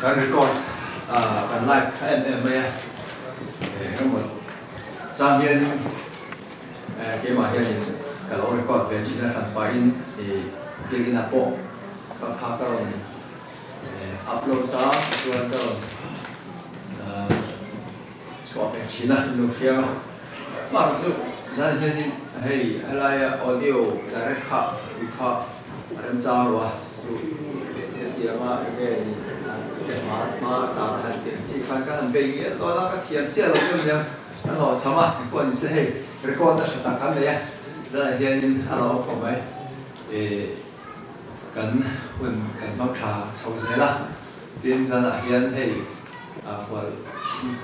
การรีคอร์ดการไลฟ์emทั้งหมดจางเฮียนเกมมาเฮียนการรีคอร์ดเป็นที่นั่นไปเกี่ยวกับโป๊ะก็พากันอัพโหลดต่อส่วนก็ชอบเป็นที่นั่นดูเพียงมาสุดจางเฮียนให้อะไรออดิโอจะได้ขับวิเคราะห์เรื่องจ้าหรือว่าสุดเดี๋ยวมาเรื่องมา打的很点，去看看很便宜，到那个天借了就行。然后什么，过年是嘿，这过的是打看的呀。这两天阿老婆们，跟混跟猫茶抽些啦，点上那天嘿，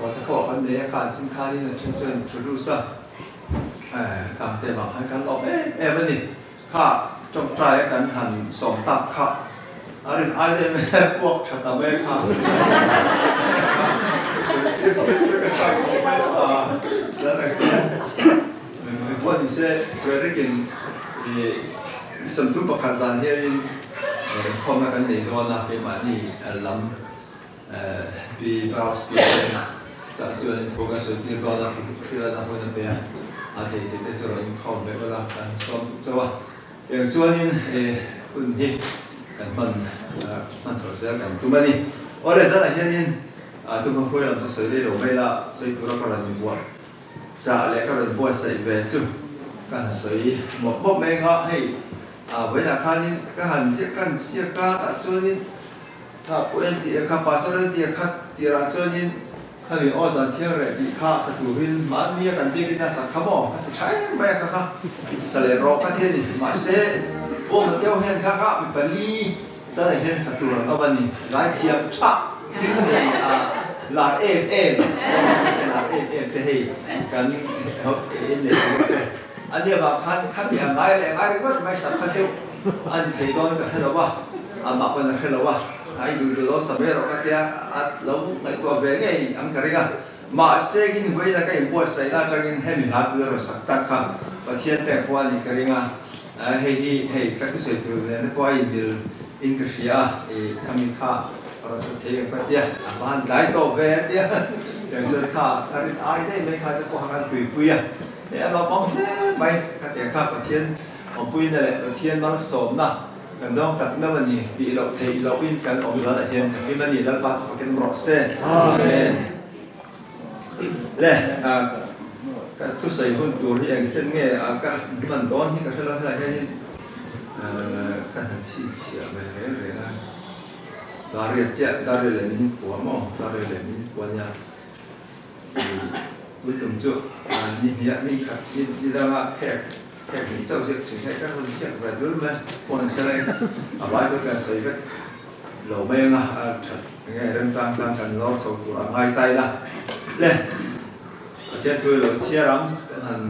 我这个คนนี้การสินค้านี่เนี่ยเชิญชุดดูซะการเตะบอลให้กันรอบวันนี้ข้าจงใจกันหันสองตับข้า아는 아이들의 꼭 찾아뵈 가. Bọn sẽ về cái sầm thú bậc hàng gian hiện không là cái gì đó là cái mà đi làm bị bao nhiêu tại chỗ này có cái sự tiền đó là khi là làm cái này thì cái số lượng không phải là cái số choอย่างช่วงนี้คุณที่กันมันสดเสียกันทุกวันนี้วันนี้จะอะไรเนี่ยทุกคนคุยกันจะสวยได้หรือไม่ละสวยตัวก็ระดับบัวจะเล็กก็ระดับบัวใส่เวจุกันสวยหมดพวกเมฆให้เวลาคันนี้ก็หันเสียกันเสียกันแต่ช่วงนี้ถ้าเป็นที่ข้าพเจ้าเดียขัดเดียร์ช่วงนี้ถ้ามีอ้อสันเที่ยวเลยดีข้าสักหินมันมีกันเพียงแค่สักขโมยใช่ไหมครับสเลรอกันที่นี่มาเซ่โอ้มาเที่ยวเห็นข้ามีปนีสเลเห็นสักตัวแล้ววันนี้หลายเทียมชักที่นี่หลาดเอ็มหลาดเอ็มเท่กันเขาเนี่ยอันนี้บางคันมีอะไรก็ไม่สักคันเจ้าอันนี้ที่โดนกันแล้วว่ามาเป็นกันแล้วว่าไอ้ดูเราสมัยเราก็เดียเราในตัวเวงไอ้อังกฤษกันมาเซ็กินไว้แล้วก็ยังปวดใส่หน้าจังกินให้มีหาตัวเราสักตักค่ะประเทศแต่พวกนี้ก็เรียกว่าให้ก็ทุกสิ่งตัวเนี่ยตัวอินกฤษคำมีค่าเราสักเทียงก็เดียบ้านหลายตัวเวงเดียอย่างเช่นค่าถ้าไอ้ได้ไม่ค่าจะพอกันปุยเนี่ยเราบอกไม่ก็เดียค่าประเทศของปุยนั่นแหละประเทศมันสมนะกันต้องตัดเมื่อวันนี้ที่เราเทเราอินกันออกมาแต่เห็นที่วันนี้เราปัจจุบันรอเซ่เลยก็ทุกสิ่งคนตัวที่อย่างเช่นเนี่ยก็มันต้นที่ก็เราอะไรแค่นี้ก็ทั้งชี้ไปเลยนะเราเรียกเจ้าเราเรียกนี่หัวหม้อเราเรียกนี่หัวเนี่ยวิธีจุดนี่ครับนี่เราแค่เจ้าเสียสิ่งที่ก็ต้องเสียไปด้วยไหมคนเสียเลยเอาไว้จะการใส่ไปเราไม่นะไงเรื่องจ้างกันเราชมตัวง่ายใจละเลยเชื่อตัวเราเชื่อรังกัน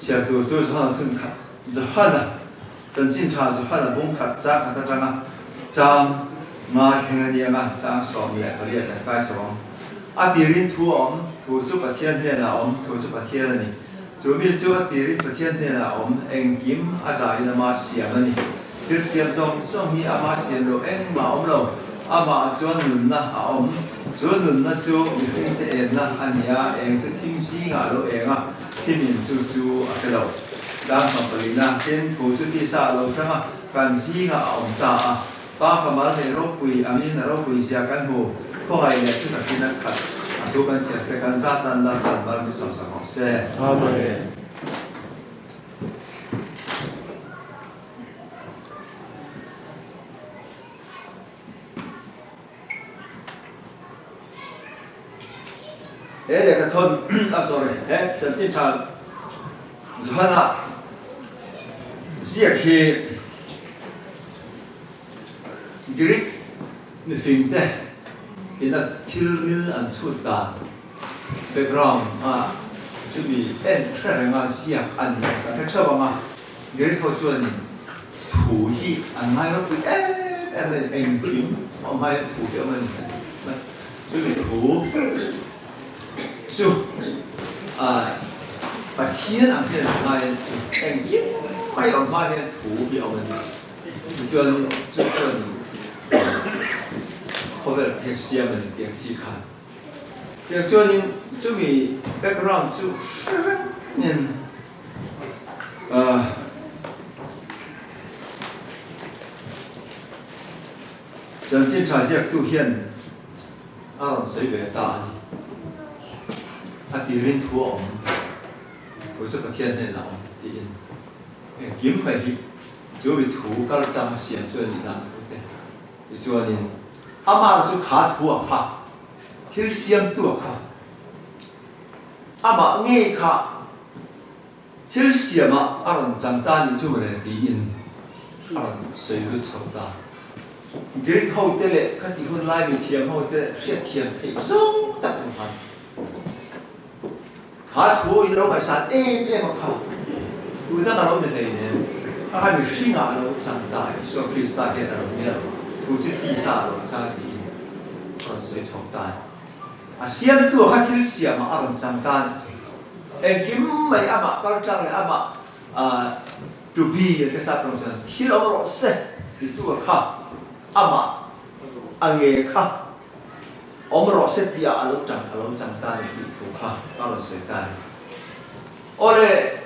เชื่อตัวช่วยส่วนถึงขัดจะพัดจนจิ้มชาจะพัดบุ้งขัดจ้างขัดจ้างจ้างมาเชียงเดียมาจ้างสองแหล่เขาเรียกแต่ใกล้สองดีรินทัวร์ทัวร์จุดประเทศเนี่ยนะทัวร์จุดประเทศนี่จุดมีจุดที่ริประเทศเนี่ยนะเองกิมอาจารย์มาเสียมันนี่ที่เสียจงมีอามาเสียเราเองมาเราอามาจวนหนุนนะจวนหนุนนะจูมีเองที่เองนะอันนี้เองจะทิ้งซีงาเราเองที่มีจูอะไรเราด้านของปรินาเช่นผู้จุดที่สาเราใช่ไหมการซีงาตาป้าขมาในโรคปุยอันนี้ในโรคปุยเสียกันหูพวกไอ้เนี่ยที่แบบที่นั่นขัดทุกการเสียแต่การจัดนั้นเราผ่านมาเป็นสองของเซ่อาเมนเด็กกระทนsorry จะจิ้มชาจุฮันะเสียคีกรีกมีฟินเต้อินัดทิลนิลอันชุดตาแบ็กกราวด์จะมีเอ็นแค่มาเสียอันนี้แต่ถ้าว่ามาเกรีกเขาชวนถูที่อันไม่รู้เป็นอะไรเองพิมพ์เอาไม่ถูเดี๋ยวมันจะมีถู就把天啊片卖ไม่有卖片图表的你就你คน cover 黑线的点击看，点做你做米 background 做将检查些图片，随便打，地人图我这个天的老地人，金牌去，就为图搞张显做你那对，就做你，妈就卡图卡，天线图卡，妈爱卡，天线嘛，长大你就为地人，随便抽打。cái hậu tê lệ các tỷ hôn lai bị thiềm hậu tê thiệt thiềm thấy sống tận hoàn khá thua đâu phải sản êm mà khá tôi đang nói được này nè hai người suy ngã đâu chẳng đại so Krista hiện là đâu thu chết đi xa đâu cha đi còn suy trọng đại xiêm tua khác thiếu xiêm mà còn chẳng đại em kiếm mấy mà bao trang này mà chủ bi cái sao đồng sản thiếu ông rõ sẽ thì tua khác angge kha omro setia along chang ta ni thu kha ka lo soi ta ole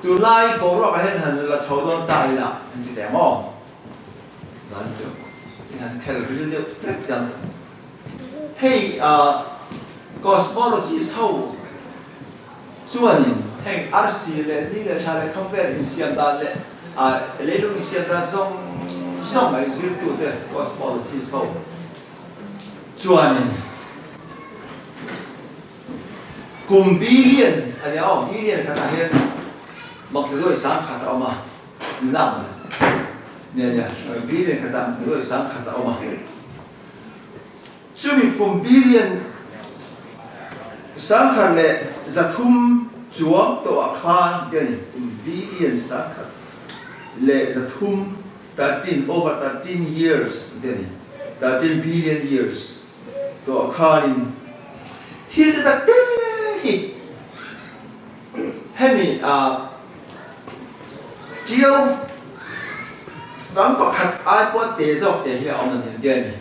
tu lai bo ro ka hen han la chou don ta la han ti de mo lan chu han khel ri le prek dan hey cosmology sau chuanin heng rc le ni le cha le compare in siam da le le lu siam da song mai zil tu de cosmology sau chuanin cùng billion anh nhớ billion cái này mặc dù đôi sáng khát áo mà nằm nè billion cái này đôi sáng khát áo mà chúng mình cùng billion sáng khát lệ za thum chuông tổ khan cái cùng billion sáng khát lệ za thum 13 over 13 years cái 13 billion years tổ khan thiên ta hay mi chiếu vắng bạc hạt ai bớt để dọc để hiểu mình hiện tiền này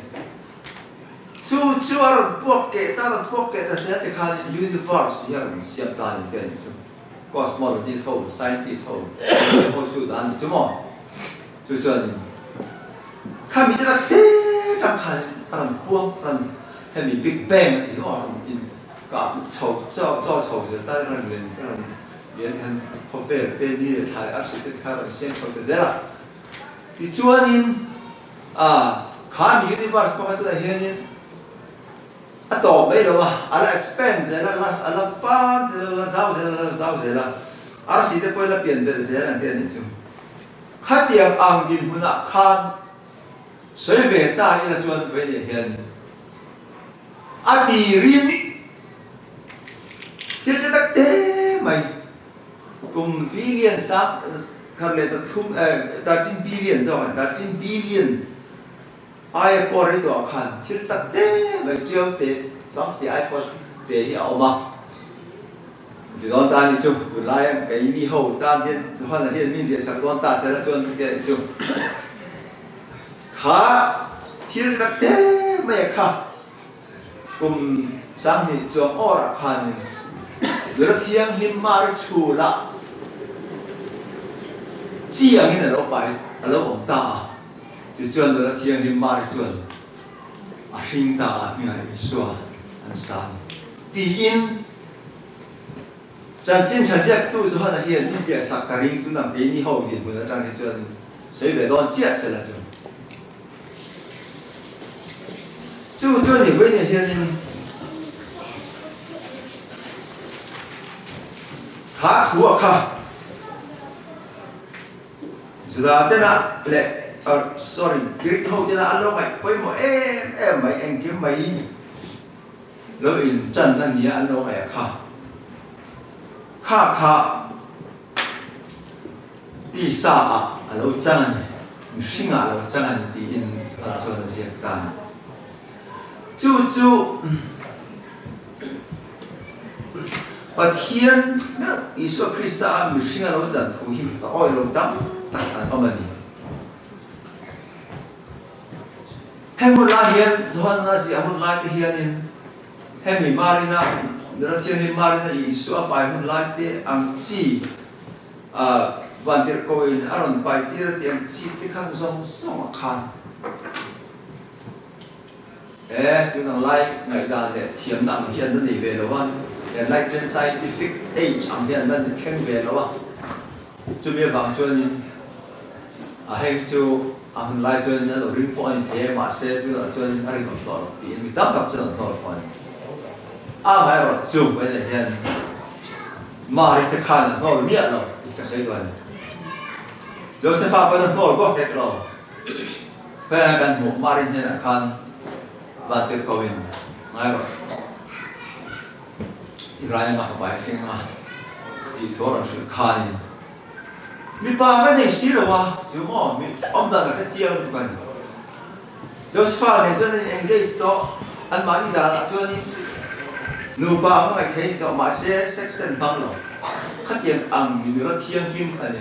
chú ở bốc cái ta sẽ thấy khá universe hiện hiện tại hiện tiền chú cosmology sâu scientist sâu hồi chú đàn chú mò chú chuẩn khai mìnhจะthế trong khai làm buông làm hay mi big bang thì họกับโฉบเจ้าโฉบจะได้เรียนกันคอนเฟอเรนซ์นี่ถ่ายอาร์ติสต์ข้าวเสียงคนจะเจอที่ชวนนินข้ามียูนิเวอร์สก็ให้ตัวเฮียนินต่อไม่หรอกอะไร expense อะไรฟันอะไรเจ้าอาร์ติสต์ก็เลยเปลี่ยนไปเสียนั่นเองนี่จุ่มข้าเตียงอ่างดินหุ่นข้าสวยเวต้าอีละชวนไปเนี่ยเห็นอดีรินที่จะตักเต้ไหมกลุ่มบิลเลียนซับเขาเรียกว่าทุ่ม13 billion จ้ะ13 billion ไอพอร์ตตัวขันที่จะตักเต้ไหมเจ้าเต้ฟังที่ไอพอร์ตเต้ที่เอามาที่ตอนตานี่จุดไล่ไก่มีหูตาเนี่ยจุดนั้นที่มีเสียสักตอนตาเสร็จแล้วจนที่จุดขาที่จะตักเต้ไหมค่ะกลุ่มสังหิจวงอรักขันเดี๋ยวเที่ยงหิมมาร์ชูละจีอย่างนี้เราไปเราผมตาที่จวนเดี๋ยวเที่ยงหิมมาร์จวนหิงตามีอะไรสัวอันสัน第一จาก检查下肚子上的些一些สักการิตุนังเป็นนี่เขาเห็นเหมือนกันที่จวน随便当解释了就你会那些呢ขาถูกค่ะสุดาเต้นอะไรsorry กรีกเขาเต้นอะไรไม่ไปหมดไม่เองกินไม่แล้วอินจันนั่นเนี่ยอะไรไม่ค่ะ第三อะไรจังสิ่งอะไรจัง第一说的是干就把天那耶稣基督啊，没信仰老真图形，爱老当，我们呢？还 hôn la hiền zohan na si hôn lai te hiền in hemi marina nara thian hi marina I su a pai hôn lai te ang chi van ter ko in aron pai ti ra te ang chi te khang song khan tu nang lai ngai da le thiam na hian na ni ve lo wan le lai ten scientific age ang hian na ni theng ve lo wa chu me wang chuan in heng chu hôn lai chuan na lo ring point the ma se tu la chuan ari ngam to pi mi tam tak chuan to point mai ro chu ve le hian ma ri te khan no mi lo ka sei don Josepha pa na no bo ket lo pe kan mo ma ri hian khan và tuyệt cầu in ngay rồi Israel mà phải phim mà thì thua là sự khai mi ba cái này xí rồi mà chú mò mi ông ta là cái chiêu như vậy Joseph này cho nên engage đó anh mà đi đã cho nên nụ ba không phải thấy đó mà sẽ section băng rồi khát tiền ăn nhiều nó thiêng kim này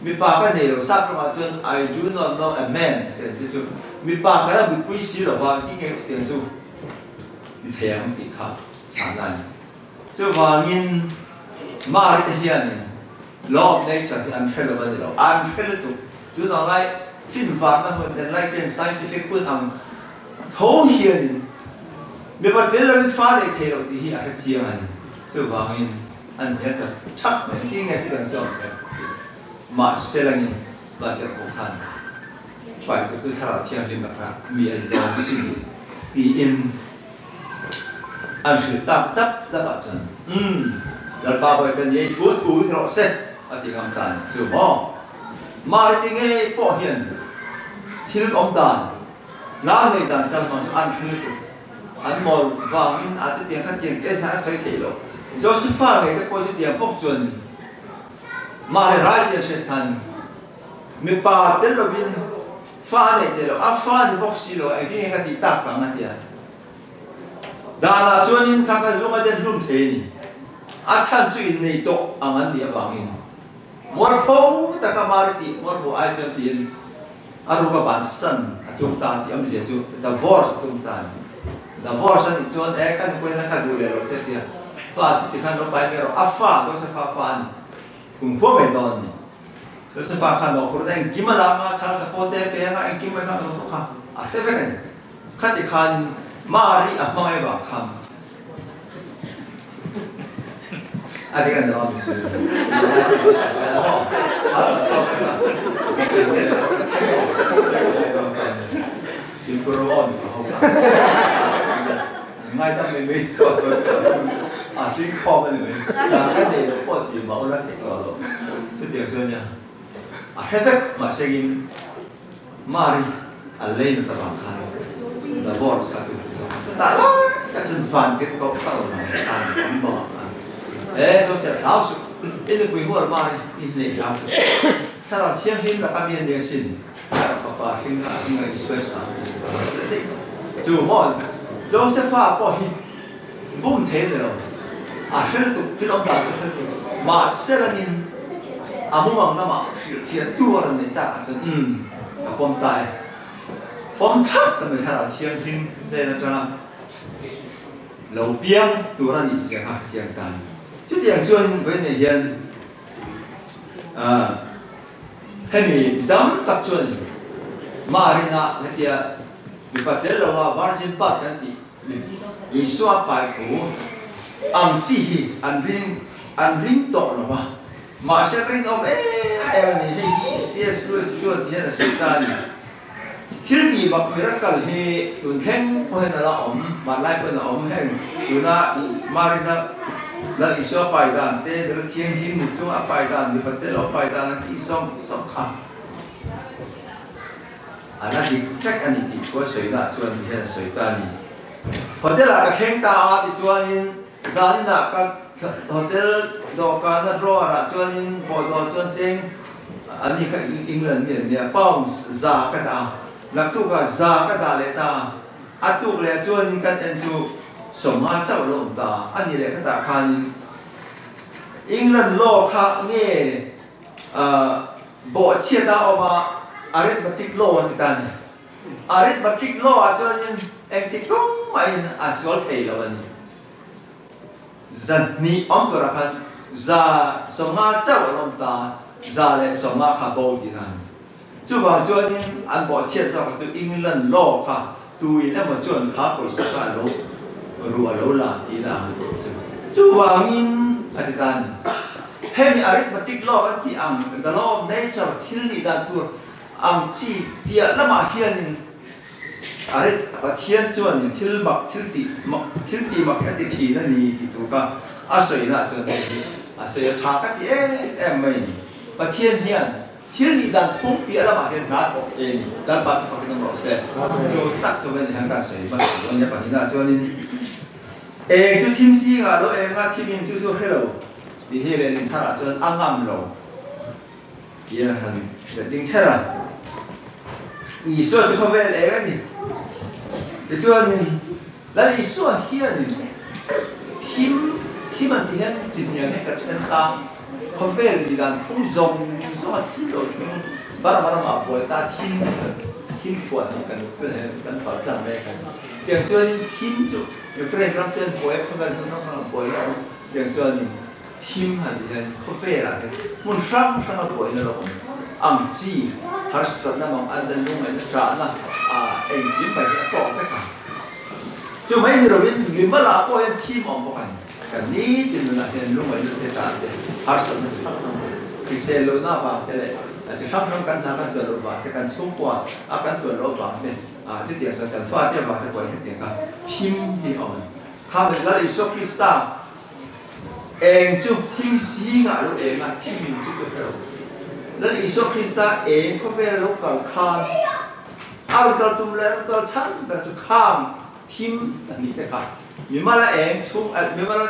mi ba cái này rồi sao mà cho I do not know a man thì chú mi ba cái là bị quý xí rồi mà cái nghe tiếng chú đi theo thì khác chẳng này chú vàng in mà cái hiện này law of nature thì anh phải là vấn đề đó anh phải là tụ chú nói lại phim phạt nó hơn đến lại cái scientific phương hàng thấu hiện mi ba đến là mình phá để theo thì anh cái chiang này chú vàng in anh nhớ thật chắc mà cái nghe thì tiếng chú mà sẽ là những vấn đề khó khăn phải tôi thay đổi theo định luật mi anh đang suy nghĩ thì in anh phải tạm đã bảo chân là ba vợ cái gì bố thú thì họ sẽ thì làm tàn chịu mò mà thì nghe bỏ hiền thì nó ông tàn lá này tàn tàn mà anh không được anh mò vàng in à cái tiền cái tiền cái thằng sai thế rồi Joseph này cái coi cái tiền bốc chuẩn mà thì ra tiền sẽ thành mi ba tên là viên pha này thế rồi pha thì bốc xí rồi anh cái gì tạc cả mà tiền đã là cho nên các cái lúc mà đến lúc thế này chăn chuyện này to anh đi vàng in mua phố ta cái mà đi mua phố ai cho tiền rồi các bạn sân chúng ta thì em sẽ chú divorce chúng ta divorce thì cho nên cái quên cái đủ rồi chết tiền pha chỉ cái nó phải rồi pha tôi sẽ pha cùng phố bên đó này tôi sẽ pha khăn đó rồi anh kim mà làm cha sẽ có thể bé anh kim phải khăn đó số khăn thế vậy cái thì khăn mà đi mai vào khăn cái này nó mình chơi chỉ có rồi không ngay tâm mình có xin kho bên người cái này nó có tiền bảo rất thích rồi cái tiền sơn nha hết tất mà sẽ in mari lên tập bằng khai là vợ sẽ tự tại đó cái dân phản cái có tao là ăn ấm bò tôi sẽ đào sụp cái được quý hoa mai in này đào sụpถ้าเราเที่ยงหินแล้วก็มีเนื้อสินแล้วก็หินอะไรหินอะไรสวยสดจู่มอนโจเซฟฟ้าพอหินบุ้มเทนเลยเรื่องตุกที่เราด่าจะเรื่องมาเสร็จนินมุ่งมั่นนะมาเที่ยตัวเราเนี่ยตาจนปอมตายปอมชักทำไมถ้าเราเที่ยงหินได้แล้วจะเราเบี้ยงตัวเราอีกเสียงเจียงกันchút tiền chuyên với người dân hay mình đắm tập chuyên marina cái kia mình bắt đến là virgin part cái gì mình xóa bài cũ ăn chi ăn ring to là mà sẽ ring of em này thì CS Lewis chuyên thì là sự ta này khi thì bậc miracle thì tuần khen hay là mà lại là hay tuần na marina là iso bài đàn thế là thiên nhiên một chỗ bài đàn thì vấn đề là bài đàn là chỉ sống khăn là gì phép anh thì có suy là chuẩn thì là suy ta đi vấn đề là cái khen ta thì chuẩn gia đình là cái vấn đề đó cái nó rõ là chuẩn bộ đó chuẩn chính anh thì cái England miền này pounds giá cái ta là tu cái giá cái ta lấy ta tu lấy chuẩn cái anh chú sống ở châu lông ta anh như cái ta khan England law khác nghe bộ chia ta mà arithmetic law thì ta này arithmetic law cho nên em thì cũng mày solve thầy là vậy dần mi ông tôi ra za songa cháu lòng ta za lệ songa khá bầu thì nan chú bảo cho nên anh bỏ chết sao chú England law khá tui nó mà chuẩn khá của sao cả lỗ rùa lỗ là tí là chú bảo in anh ta hem arithmetic law anh thì ang the law of nature thiếu lý đan tu ang chi bia lắm mà hiền và thiên chuẩn thiếu tì mặc cái tì thì nó nì thì tụ cả sợi là chuẩn sợi thà cái gì em mày và thiên hiền thiếu lý đan phúc bia lắm mà hiền ngã thọ em đan bắt cho cái nó rõ xe cho tắc cho bên hàng cả sợi mà anh nhớ phải là cho nên chú team si ngà đó em ngà team in chú hello thì hiện lên thà cho anh ngam lâu thì là hàng định hết rồi ý số cho không về lại cái gì để cho nên là ý số hiện team anh thì hiện chính những cái chân ta không về thì là không dùng số team rồi chúng bara mà bồi ta team quần cái cái bảo đảm này cái tiếng cho nên team chỗ有个人让别人不会看到，不会了。อย่างเช่นทีมหันที่เขาเฟ่ละมันสร้างบ่อยนะเราอังจีฮัสซันนะมันอันเดินลงไปจานนะเองยิ้มไปเนี่ยต่อไปกันจู่ไม่เราเป็นลืมว่าเราก็ยังทีมออกมากันนี้ที่นั่นนะเห็นลงไปเนี่ยจานเนี่ยฮัสซันจะทำอะไรพิเศษโลน่าบางแต่เลยจะทำกันนะกันตัวโลบางแต่กันชุ่มกว่ากันตัวโลบางเนี่ยที่เดียวกันฟ้าที่บางที่ปล่อยที่เดียวกันทีมที่ออกข้าเป็นละอิสุคริสต์เองจุดทีมสีงาลูเองทีมจุดเดียวละอิสุคริสต์เองเขาเป็นลูกกับข้ามเราตุ้มเล่นเราชั้นแต่สุดข้ามทีมนี่แต่ค่ะมีมาละเองชุกมีมาละ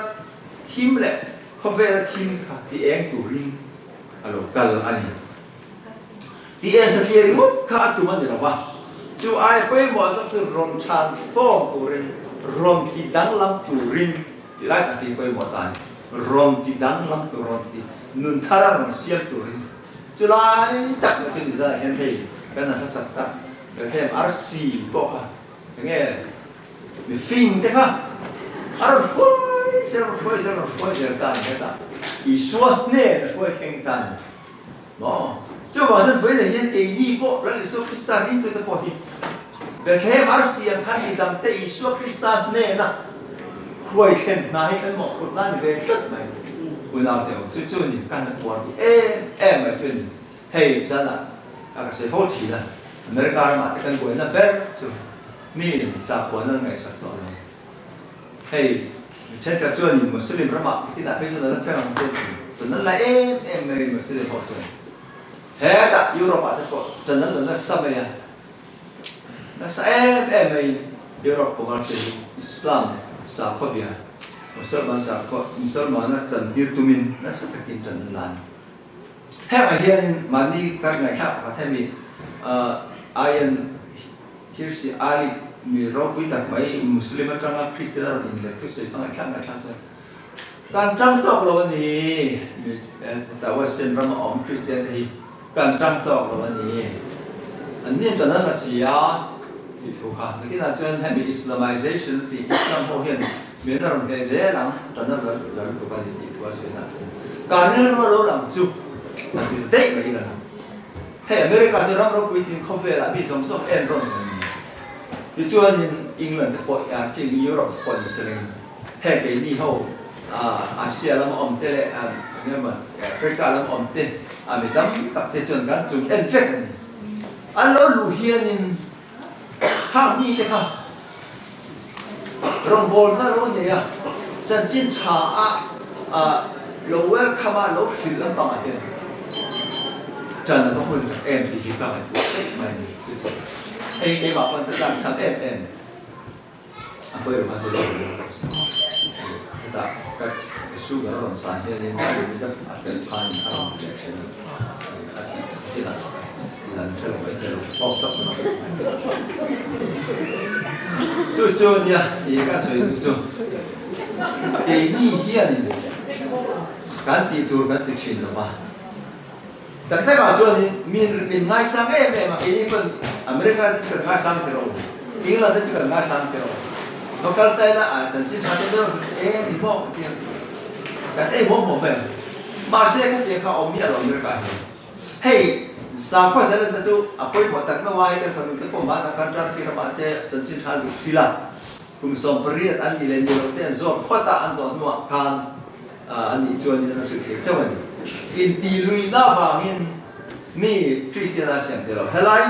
ทีมเลยเขาเป็นทีมค่ะที่เองตัวริงเรากันอันนี้ที่เองสักทีรู้ข้าตัวมันเดี๋ยวว่าจู่ไอ้ไปหมดสักทีรวม transform ตัวริงรวมที่ดังลำตัวริงที่ได้ตัดที่ไปหมดตายรวมที่ดังลำตัวรวมที่นุนทารารงเสียตัวริงจู่ไล่ตักมาจนที่จะเห็นที่กันนั่นสักตักเดี๋ยวเทมRCบอกว่าอย่างเงี้ยมีฟิงแต่ค่ะเสียงตันเนี่ยอีส่วนเนี่ยช่วยเท่งตัน就好像为了人给你不，让你说克里斯坦你对他不听，แต่แค่มาร์เซียนพันธุ์ดำแต่อีส่วนคริสตันเนี่ยนะคุยกันนายกันหมดคนนั้นเวทไหมคุณเอาเดี๋ยวจู่ๆนี่กันปวดไม่จู่นี่เฮ้ยจันละอะไรเสียโทษทีนะอเมริกามาแต่กันป่วยนะเบลจู่นี่สักวันนั้นไงสักตอนนั้นเฮ้ยเช่นกับจู่นี่มุสลิมประมาทที่ไหนพี่จะนั่งเช่นนั้นตอนนั้นละไม่มุสลิมพอจู่hết à Europe à thế cho nên là nó xâm vậy nó sẽ em Europe của mình thì Islam sao có việc Musulman nó trần tiêu tu min nó sẽ phải kiếm trần lan hết mà hiện mà đi các ngày khác có thể mình Ian Hirsi Ali mi rob với tất mấy Muslim ở trong Christian là những thứ gì trong ngày khác thôiการจังตอกเราวันนี้แต่ว่าเช่นเรามาอมคริสเตียนที่การจังตอกเราวันนี้อันนี้จนนั้นละเสียที่ถูกค่ะเมื่อกี้เราจนให้มี Islamization ที่อิสลามเขาเห็นมีนรกในเจ้าหลังจนนั้นเราถูกกันที่ถูกว่าเสียนะการนี้เราหลังจุกอันที่เด็กไปอีกแล้วให้อเมริกาจะรับรู้วิธีคอมเพลต์มีสมสมเอ็นร้อนที่ชวนอังกฤษจะปล่อยที่ยุโรปปล่อยเสร็จให้ไปนี่เขาอาเซียนเราอมเตะเนี่ยมันแอฟริกาเราอมเตะไม่ต้องตัดเตะจนกันจนเอ็นเฟกต์อันเราลูเฮียนินข้างนี้จะค่ะโรงบอลนั่นโรงเนี่ยจันจินชาโลเวลคามาโลหินลำต่างกันจันเราต้องคุยกับเอ็มที่คิดกันไม่ไอ้บอกคนต่างชาติเอ็มเปิดมาจะรู้แต่ก็สู้กับเราสารที่นี่ไม่ได้จะเป็นพันอะไรอย่างเช่นที่นั่นเชื่อไปเที่ยวปอกตกมาจู่ๆเนี่ยอีกก็สวยจู่ไอ้นี่เฮียนี่การตีตัวกันติดชินหรือเปล่า แต่ถ้าเราส่วนมีง่ายสังmà cáiนี้เป็นอเมริกาจะเกิดง่ายสังเท่าไหร่อังกฤษจะเกิดง่ายสังเท่าไหร่เราก็ได้นะจันทร์ชาติเรื่องที่บอกเพียงแต่ผมแบบมาเสียกันเดียวเขาเอามีอะไรอเมริกาเฮ้ยสามข้อเสนอจะจู่อ่ะไปหมดแต่เมื่อวานเป็นคนที่ผมมาทำการจัดกิจกรรมเตะจันทร์ชาติพิลาคุณสมปรีดอันนี้เลยเนี่ยเต้นส่วนข้อตาอันส่วนหนวดการอันนี้ชวนนี่เราสุดเท่เจ้าวันอินดีลุยหน้าฟังอินมีคริสเตียนเสียงเท่าเฮ้ย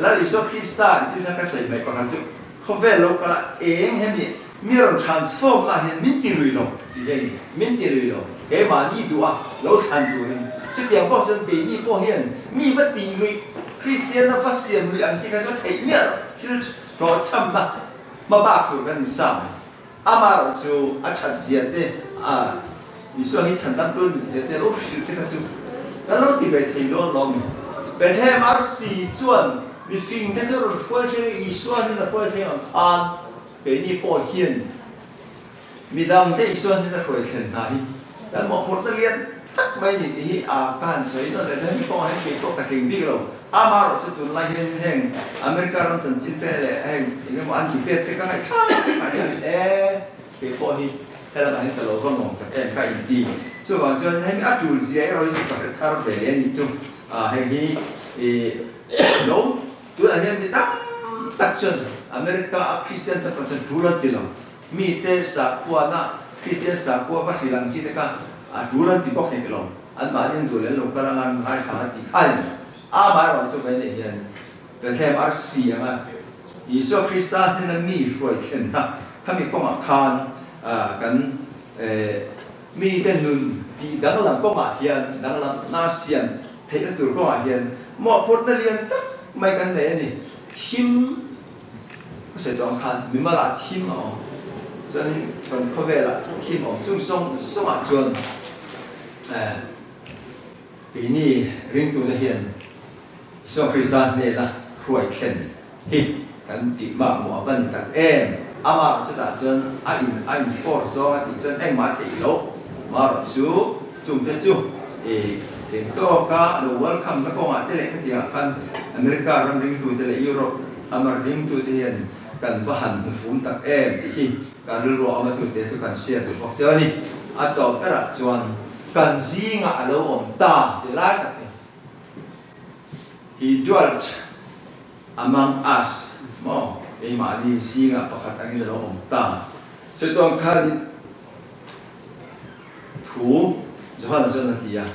แล้วอิสระคริสต์ที่ท่านก็ใส่ไม่ประกันจุเขาเวลโลกละเองเห็นไหมมีเรา transform มาเห็นมิติลุยโลกที่เห็นมิติลุยโลกเฮ้ยมานี่ดูอ่ะเราทันดูนี่จุดเดียวก็จนปีนี้พอเห็นมีวัดดีลุยคริสเตียนนะฟัสเซียมลุยอันที่เขาจะเห็นเนี่ยที่เราจำนะมาบ้าถูกกันซ้ำอามาเราจูอาชัดเจียดเด้มีส่วนที่ฉันตั้งต้นเจียดเด้รู้สึกที่เขาจูแล้วเราที่ไปที่โน่นลงไปแท้มาสี่ส่วนมีฟิงที่จะรู้ว่าจะอีส่วนที่เราพูดถึงอ่านเป็นนี่พอเห็นมีดำที่อีส่วนที่เราพูดถึงไหนแต่หมอพูดตะเลียนตักไม่ดีที่การใช้ตัวเรื่องนี้ก็ให้เป็นตัวกระถิ่นบิ๊กเราอามาเราจะดูไล่แห่งอเมริกาเราตัดสินใจเลยแห่งอย่างว่าอันที่เป็นที่ก็ให้ข้าเป็นพอที่ให้เราให้ตลอดก็มองแต่ใกล้ดีช่วยว่าช่วยให้อัดดูเสียเราจะต้องทำแบบนี้จุ่มแห่งนี้เราตัวอะไรนี่ตัดจนอเมริกาคริสเตียนตัดจนดูแลดีแล้วมีแต่สักวันนะคริสเตียนสักวันว่าที่หลังที่แต่ก็ดูแลดีก็เห็นแล้วอันมาเรียนดูแลเราก็ร่างกายสามารถดีขึ้นอามาเราจะไปเนี่ยยันเป็นแค่มาเสียมาอิสระคริสต์ที่นั่นมีรวยเช่นนะถ้ามีกองอาคารกันมีแต่หนุนที่ดังหลังกองอาเฮียนดังหลังนาเซียนเทตัวกองอาเฮียนหมอพูดนั่นเรียนตั้งไม่กันไหนนี่ทีมก็เสร็จตอนคันมีมาละทีมอ๋อจนนี้จนเขาเวลาทีมอ๋อจุ่มส่งอาจวนปีนี้เรียนตัวเฮียนส่วนคริสต์เนี่ยนะรวยเช่นฮิกันติมาหมอบันตักอามาจะตัดจนอินฟอร์ซอที่จนมาตีโลมาจูจุ่มเตจูเด็กก็เราเวลคัมนักกองอาเตเล็กที่กันอเมริการันริงตัวเตเล็กยุโรปอเมริกตัวเทียนกันว่าหันฝุ่นตักที่การรู้อามาตัวเตจุกันเสียตัวบอกเจ้านี่อัตโตเปร่าจวนกันซีงาเราอมตาเดลัยตักHe dwelt among us มองไอ้มาดีซีงาประคัตอันนี้เราอมตาสุดตอนข้าที่ถูจะว่าเราจะนั่งดีอ่ะ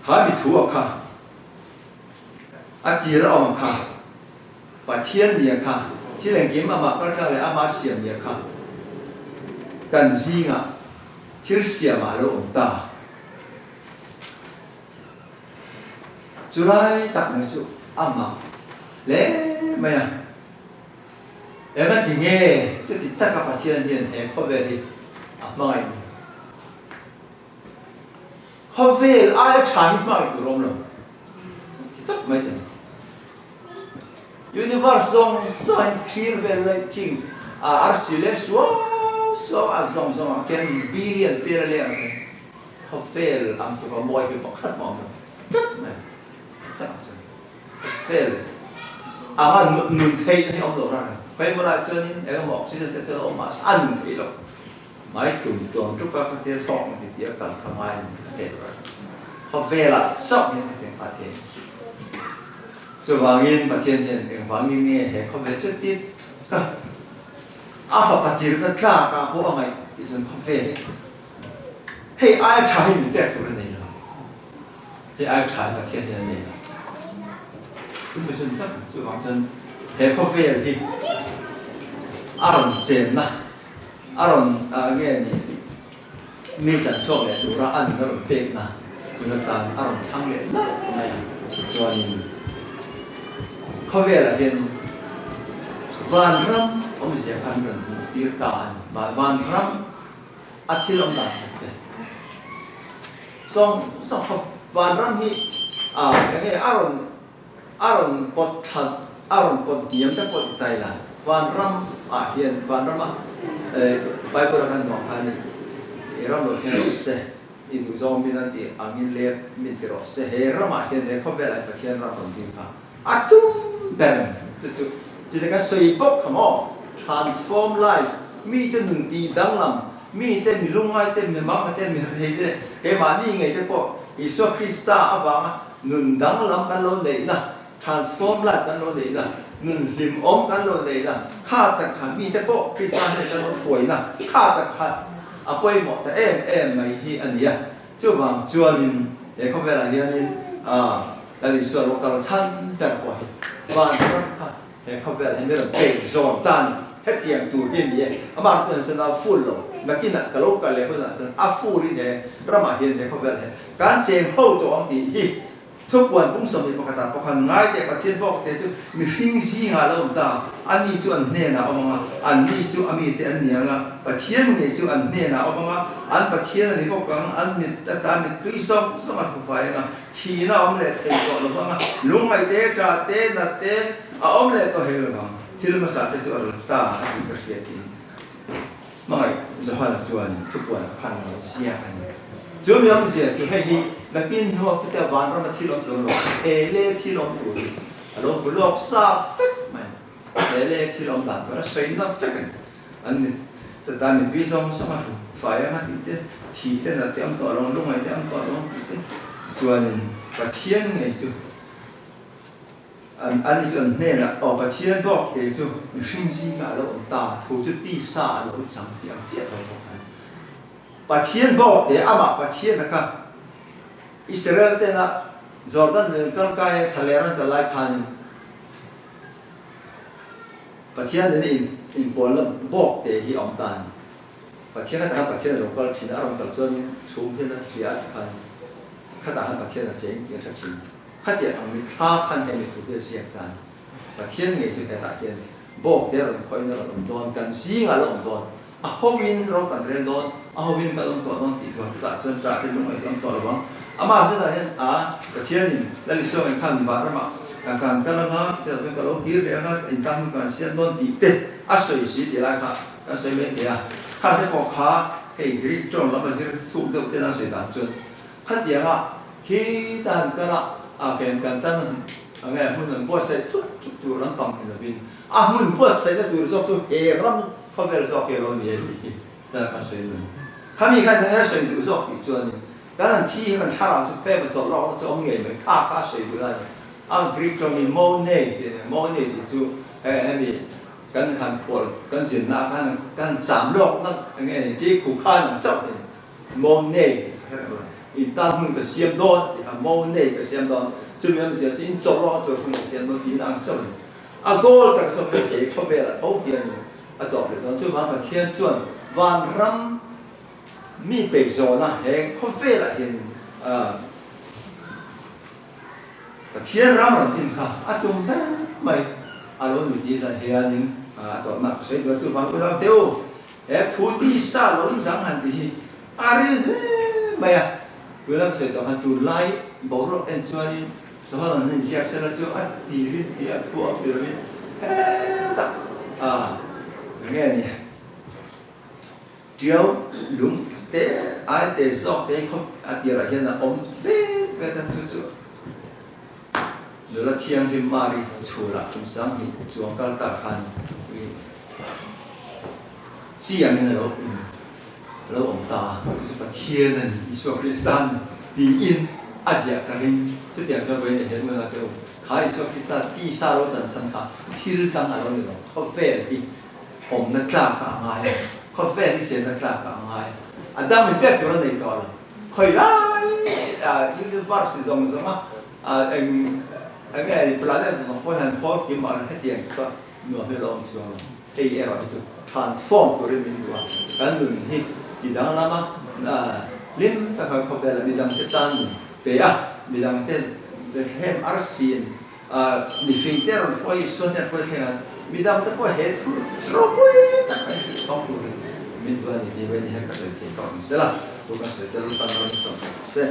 หามีถูอ่ะค่ะอากีเราอมค่ะปะเทียนเนี่ยค่ะที่แหล่งกินมาก็จะเลยอามาเสียเนี่ยค่ะกันซีงาที่เสียมาเราอมตาจุไรตักหนึ่งจุอ้ำมาเล่ไม่อะแล้วนั่นถึงเงี้ยจะติดตั้งกับปะเทียนเทียนเขาเวรีไม่เขาเวรอายชาหิมากตัวรวมเลยติดตั้งไม่ถึง Universe ส่งส่งคลีร์เวลเลยคิงอาร์ซิเลสว้าวส่งส่งแค่บิลเลียนเขาเวรอันตัวมวยเป็นปกติมองติดไหมเฟลอาว่าหนุนเทยที่อมหลงนั่นไปเวลาเจอนี่เอ็งบอกที่จะเจออมมาอันเทยหรอกไม่ตุ่มตัวทุกประเทศสองที่เดียวกันทำไมเทยเขาเฟลละสองนี่เป็นประเทศจะวางเงินประเทศเนี่ยเองวางเงินเนี่ยเห็นเขาเฟลจุดติดก็อาฝากติดนั่นกล้ากล้าพวกอะไรที่ฉันเขาเฟลให้อายชายมีแต่ตัวนี้นะให้อายชายประเทศเนี่ยไม่ใช่สักจุดวางจนเฮคอฟเฟ่ที่อารมณ์เจนนะอารมณ์เงี้ยนี่มีจัดช่วงเลยดูร้านก็เฟกนะคุณตาอารมณ์ทั้งเลยนะไม่จวนคอฟเฟ่ละเป็นวันรำผมเสียฟันกันตีตาวันรำอาทิตย์ลำบากเลยส่งวันรำที่อย่างเงี้ยอารมณ์ปดทัดอารมณ์ปดเยี่ยมแต่ปดใจละวันรำเฮียนวันรำไปประกันหมอกพันรำโดดเชี่ยวเส in du zong min an ti angin le min ti ro se he rama hian le khovel ai pathian ra ron tin kha atum ben chu chỉ là cái suy bốc không ó transform life mi tên đừng đi đắng lắm mi tên mi lung ai tên mi mắc tên mi thấy thế cái mà đi ngày thế bộ Isu Krista avang nun đắng lắm cái lối này nè transform life cái lối này nè nun lim ôm cái lối này nè khá tất cả mi thế bộ Krista này cái lối tuổi nè khá tất cả à quay một cái em mày hi anh nhỉ chú vàng chua mình để không phải là như anh tại vì số lúc đó chân thật quá và he không phải là mấy cái bể giòn tan hết tiền tủ tiền gì mà tôi nói là full rồi mà cái này cái lúc cái này tôi nói là full đi này rồi mà hiện tại không phải là cái chế hậu tổ ông thìทุกวันผมสมมติปกติปกติง่ายแต่ประเทศบอกแต่จู่มีหิ้งซีงาแล้วผมตาอันนี้จู่อันเนี่ยนะเอามาอันนี้จู่อันนี้แต่อันเนี่ยนะประเทศนี้จู่อันเนี่ยนะเอามาอันประเทศนี้พวกกันอันมีแต่ตามีตุยซ้อมสมัครผู้ฝ่ายนะทีน่าอมเล็ตเองก็รู้ว่าลุงไอเตะจ่าเตะนัดเตะอมเล็ตตัวเฮลนะที่เรามาสัตย์จู่อันตาอันนี้ประเทศนี้ไม่จะว่าจู่อันทุกวันพันเสียกันจู่มีอะไรเสียจู่ให้ดีนักบินทั่วประเทศวันเรามาที่ลมตัวเราเอเล่ที่ลมตัวเราบุลอบซาฟิกมันเอเล่ที่ลมดันเราสวยน้ำฟิกอันนี้แต่ตอนนี้วิจงสมัครฝ่ายนั้นที่เต้นเต้นต่อรองลงไปเต้นต่อรองส่วนประเทศไงจู่อันนี้ส่วนเนี่ยนะประเทศบอกเดี๋ยวจู่ฟินซีกันเราตาถูกจุดที่ซาเราจังเดียวเจ็บเราประเทศบอกเดี๋ยวอามาประเทศนะครับอิสราเอลเต้นนะจอร์แดนเป็นคนใกล้ทะเลนั่นแต่ไล่พันประเทศนี้อินโปลล์บอกเดี๋ยวที่อมตานประเทศนั้นประเทศเราก็ชินอารมณ์ต่างส่วนชูเพื่อนเสียพันข้าต่างประเทศนั้นเจ๋งอย่างชัดเจนข้าเดียร์มีค่าพันให้มีถูกเสียกันประเทศนี้สุดแต่ละเดียร์บอกเดี๋ยวเราคอยเราโดนกันซีงเราโดนอาฮวินเรากันเรียนโดนอาฮวินก็ต้องต่อต้องตีก่อนจะส่วนจากที่ลงไปต้องต่อระวังอามาเสร็จแล้วประเทศนี้แล้วลิซ่าเป็นขั้นบาร์มาการกันแล้วนะจะจะก็เราคิดเรื่องอินทำการเสียโดนตีเตะอาศัยสิที่ไรค่ะอาศัยไม่เดียข้าจะบอกข้าให้กรีดจนแล้วมันจะถูกเดือดเต้นอาศัยต่างจนข้าเดียร์คิดต่างกันละเป็นการตั้งอะไรหุ่นมันปวดใส่ทุกตัวนั้นต่างกันเลยหุ่นปวดใส่ตัวจบตัวเอรัมเขาเป็นจบเอรัมเนี่ยดีแต่อาศัยเลยถ้ามีใครจะใส่ตัวจบอีกส่วนนึงการที่มันถ้าเราจะเพ่ไปจบเราจะเอาเงินไปค่าใช้ดูได้กรีกตรงนี้โมเน่โมเน่ที่จู่มีการขันปวดการสินนาการสามโลกนั่นไงที่คู่ข้าหนังจับเนี่ยโมเน่อีตามึงก็เสียมโดนโมเน่ก็เสียมโดนจู่มีอะไรเสียจริงจบเราตัวคนเสียมโดนที่นั่งจับโกลแต่ก็สมัยเอกเขาเวลาเขาเดียนต่อไปตอนจู่มาเทียนจวนวันรำมีเปิดโซนนะเองเขาเฟลเห็นเทียนรำหลังทิ้งค่ะตุ้มได้ไหมอารมณ์ดีสันเฮียนิงต่อมาใช้ตัวจู่ฟังเราเดียวทุติสาล้นสังหันดีอะไรไม่เวลาใช้ตัวหันตัวไล่บอกเราเอ็นจอยสมัยนั้นเสียเสร็จแล้วจู่ดีริดีทั่วดีริตัดอย่างเงี้ยนี่เดี๋ยวลุงแต่ไอ้แต่สอบแต่เขาเดี๋ยวอะไรนะเวทจู่เดี๋ยวเราเที่ยงที่มาริชัวร์คุณสังหิจวงกัลตาคันเสียงนี่นะเราตาสุดเทียนนั่นอิสวคริสตันดีอินอาเซียกันนี่จุดเดียวจะเป็นอย่างเมื่อเราเจอขายอิสวคริสตันที่ซาโรจันสันค่ะที่รึตั้งอะไรนี่เขาเฟรอีนักกล้ากางไงเขาเฟรที่เสียนักกล้ากางไงดังมันเกิดขึ้นในตอนคอยไล่ยูนิเวอร์ซิตี้สมัยไงปลาเนี่ยสมัยพอเห็นพอกินมาให้เตียงก็หน่วยไม่ลงช่วงเอเอร์จะtransform ตัวเรื่องนี้ว่าการหนุนที่ที่ดังละมั้งลิ้นแต่เขาเป็นมีดังเตตันเปียมีดังเตเดชเฮมอาร์ซีนมีฟิงเตอร์พอยส่วนเนี่ยพอยเท่านั้นมีดังแต่พอยเฮดสโลปุยแต่ไม่ต้องฟูมีตัวนี้ที่เป็นให้กับเศรษฐีก่อนเสร็จละตัวเกษตรจะรู้ตั้งแต่สองเสร็จ